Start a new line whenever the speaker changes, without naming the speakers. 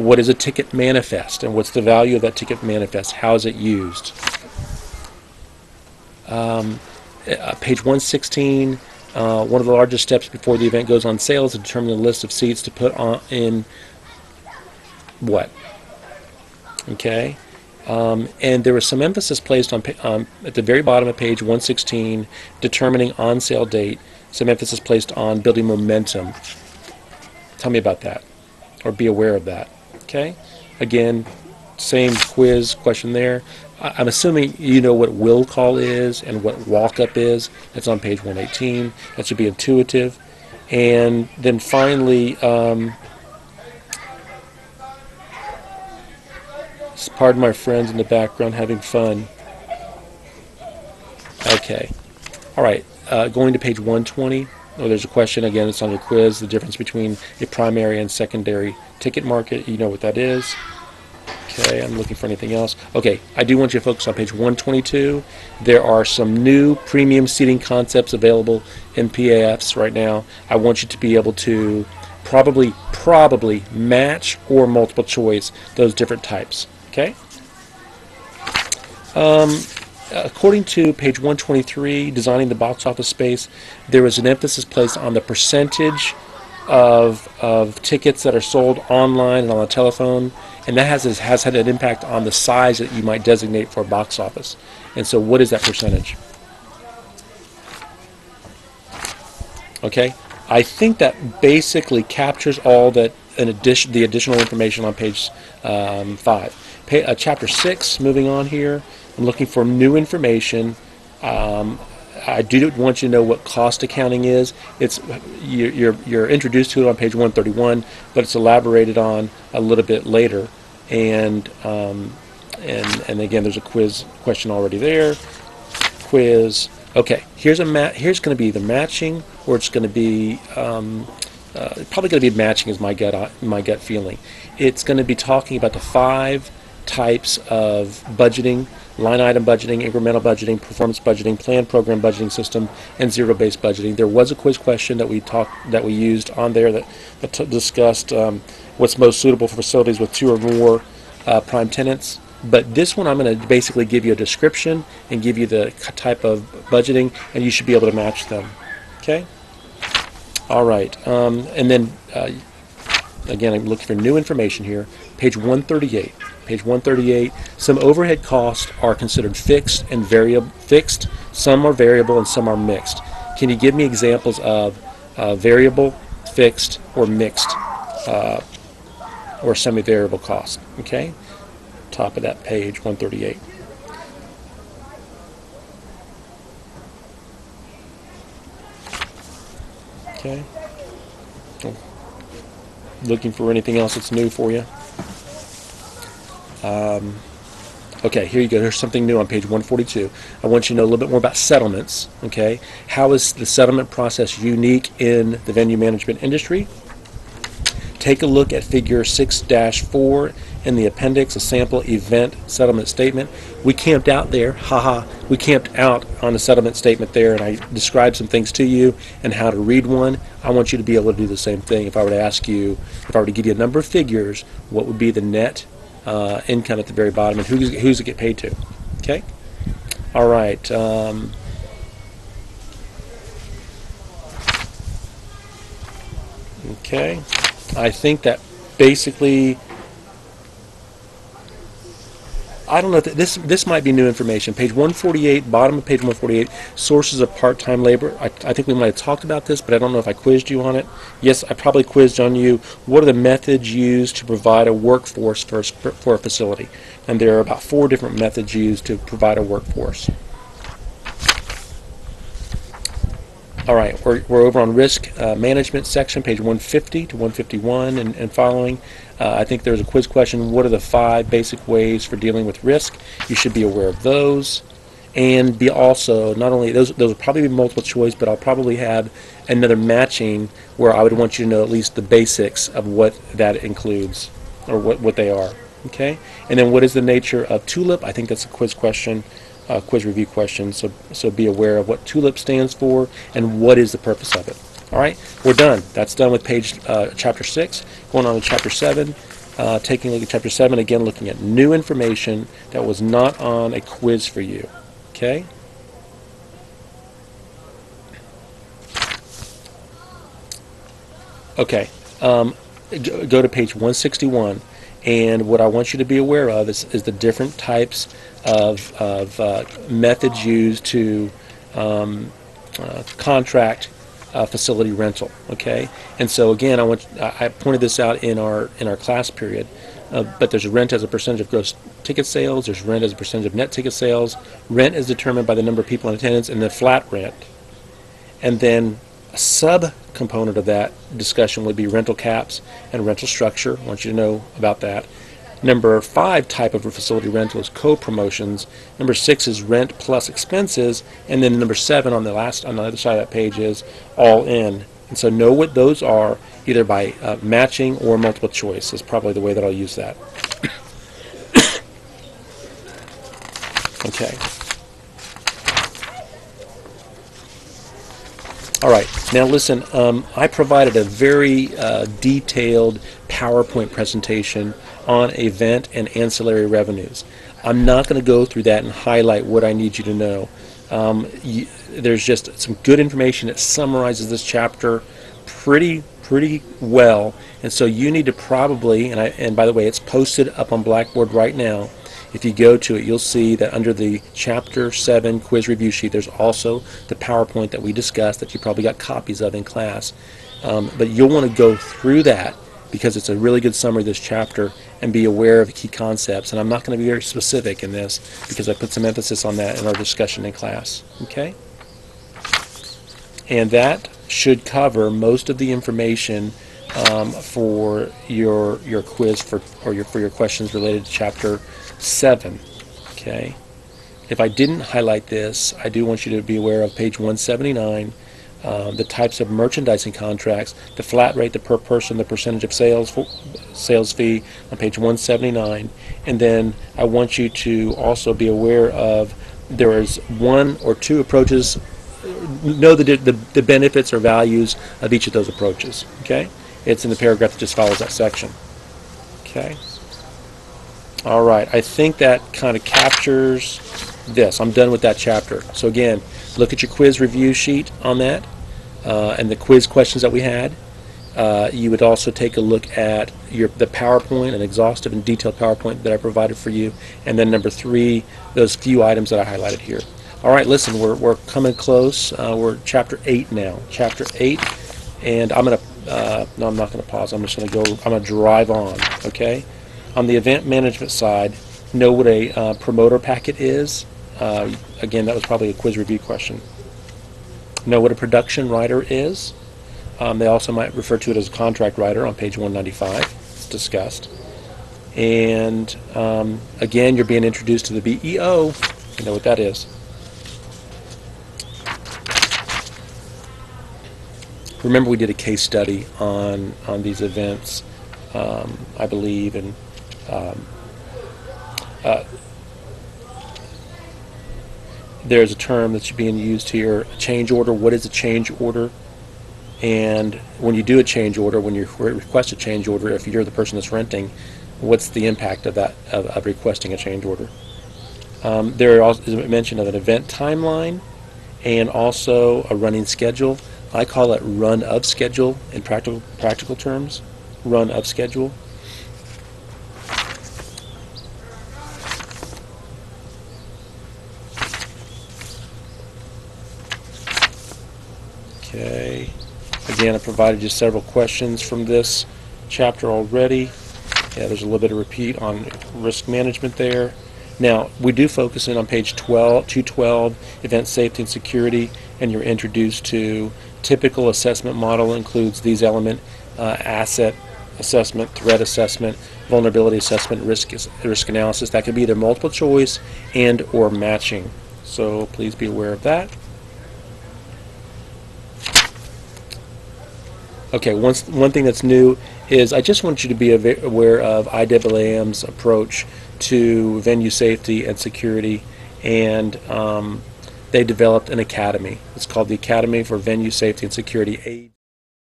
What is a ticket manifest, and what's the value of that ticket manifest? How is it used? Page 116, one of the largest steps before the event goes on sale is to determine the list of seats to put on in what? Okay. And there was some emphasis placed on at the very bottom of page 116, determining on sale date, some emphasis placed on building momentum. Tell me about that, or be aware of that. Okay. Again, same quiz question there. I'm assuming you know what will call is and what walk-up is. That's on page 118. That should be intuitive. And then finally, pardon my friends in the background having fun. Okay. All right. Going to page 120. Oh, there's a question again. It's on your quiz. The difference between a primary and secondary ticket market. You know what that is. Okay, I'm looking for anything else. Okay, I do want you to focus on page 122. There are some new premium seating concepts available in PAFs right now. I want you to be able to probably match or multiple choice those different types. Okay. According to page 123, designing the box office space, there was an emphasis placed on the percentage of tickets that are sold online and on the telephone, and that has had an impact on the size that you might designate for a box office. And so what is that percentage? Okay, I think that basically captures all that the additional information on page 5. Chapter 6, moving on here, I'm looking for new information. I do want you to know what cost accounting is. It's you're introduced to it on page 131, but it's elaborated on a little bit later. And again, there's a quiz question already there. Quiz. Okay, here's going to be the matching, or it's going to be probably going to be matching is my gut feeling. It's going to be talking about the 5 types of budgeting: line item budgeting, incremental budgeting, performance budgeting, plan program budgeting system, and zero-based budgeting. There was a quiz question that we used on there that discussed what's most suitable for facilities with 2 or more prime tenants. But this one, I'm going to basically give you a description and give you the type of budgeting, and you should be able to match them. Okay. All right. And then again, I'm looking for new information here. Page 138. Page 138, some overhead costs are considered fixed and variable. Fixed, some are variable and some are mixed. Can you give me examples of variable, fixed, or mixed, or semi-variable costs? Okay, top of that page, 138. Okay. Looking for anything else that's new for you. Okay, here you go. There's something new on page 142. I want you to know a little bit more about settlements. Okay, how is the settlement process unique in the venue management industry? Take a look at figure 6-4 in the appendix, a sample event settlement statement. We camped out there, haha. We camped out on the settlement statement there, and I described some things to you and how to read one. I want you to be able to do the same thing. If I were to ask you, if I were to give you a number of figures, what would be the net income at the very bottom, and who's it get paid to? Okay. All right. Okay. I think that basically, I don't know if this might be new information. Page 148, bottom of page 148, sources of part-time labor. I think we might have talked about this, but I don't know if I quizzed you on it. Yes, I probably quizzed on you. What are the methods used to provide a workforce for a facility? And there are about 4 different methods used to provide a workforce. All right, we're over on risk management section, page 150 to 151 and following. I think there's a quiz question. What are the 5 basic ways for dealing with risk? You should be aware of those. And be also, not only, those will probably be multiple choice, but I'll probably have another matching where I would want you to know at least the basics of what that includes, or what they are. Okay? And then what is the nature of TULIP? I think that's a quiz question. Quiz review question, so be aware of what TULIP stands for and what is the purpose of it. All right, we're done. That's done with chapter 6. Going on to chapter 7. taking a look at Chapter 7, again looking at new information that was not on a quiz for you. Okay? Okay. Go to page 161, and what I want you to be aware of is the different types of methods used to contract facility rental. Okay, and so again, I pointed this out in our class period, but there's rent as a percentage of gross ticket sales. There's rent as a percentage of net ticket sales. Rent is determined by the number of people in attendance, and then flat rent, and then a sub-component of that discussion would be rental caps and rental structure. I want you to know about that. Number 5 type of facility rental is co-promotions. Number 6 is rent plus expenses, and then number 7 on the other side of that page is all in. And so know what those are, either by matching or multiple choice is probably the way that I'll use that. Okay. All right, now listen, I provided a very detailed PowerPoint presentation on event and ancillary revenues. I'm not going to go through that and highlight what I need you to know. There's just some good information that summarizes this chapter pretty well, and so you need to probably, and by the way, it's posted up on Blackboard right now. If you go to it, you'll see that under the Chapter 7 quiz review sheet, there's also the PowerPoint that we discussed that you probably got copies of in class. But you'll want to go through that because it's a really good summary of this chapter and be aware of the key concepts. And I'm not going to be very specific in this because I put some emphasis on that in our discussion in class. Okay? And that should cover most of the information for your quiz for your questions related to Chapter 7. Okay. If I didn't highlight this, I do want you to be aware of page 179, the types of merchandising contracts, the flat rate, the per person, the percentage of sales fee on page 179, and then I want you to also be aware of there is 1 or 2 approaches. Know the benefits or values of each of those approaches. Okay. It's in the paragraph that just follows that section. Okay. All right, I think that kind of captures this. I'm done with that chapter. So again, look at your quiz review sheet on that and the quiz questions that we had. You would also take a look at the PowerPoint, an exhaustive and detailed PowerPoint that I provided for you. And then number 3, those few items that I highlighted here. All right, listen, we're coming close. We're Chapter 8 now. Chapter 8, and I'm going to, no, I'm not going to pause. I'm just going to go, I'm going to drive on, okay? On the event management side, know what a promoter packet is. Again, that was probably a quiz review question. Know what a production writer is. They also might refer to it as a contract writer on page 195. It's discussed. And again, you're being introduced to the BEO. You know what that is. Remember, we did a case study on these events, I believe, and there's a term that's being used here, a change order. What is a change order? And when you do a change order, when you request a change order, if you're the person that's renting, what's the impact of that, of requesting a change order? There is a mention of an event timeline and also a running schedule. I call it run of schedule in practical terms. Run of schedule. Okay. Again, I provided you several questions from this chapter already. Yeah, there's a little bit of repeat on risk management there. Now, we do focus in on page 212, event safety and security, and you're introduced to typical assessment model includes these elements: asset assessment, threat assessment, vulnerability assessment, risk analysis. That could be either multiple choice and or matching. So please be aware of that. Okay, one thing that's new is I just want you to be aware of IAAM's approach to venue safety and security, and they developed an academy. It's called the Academy for Venue Safety and Security.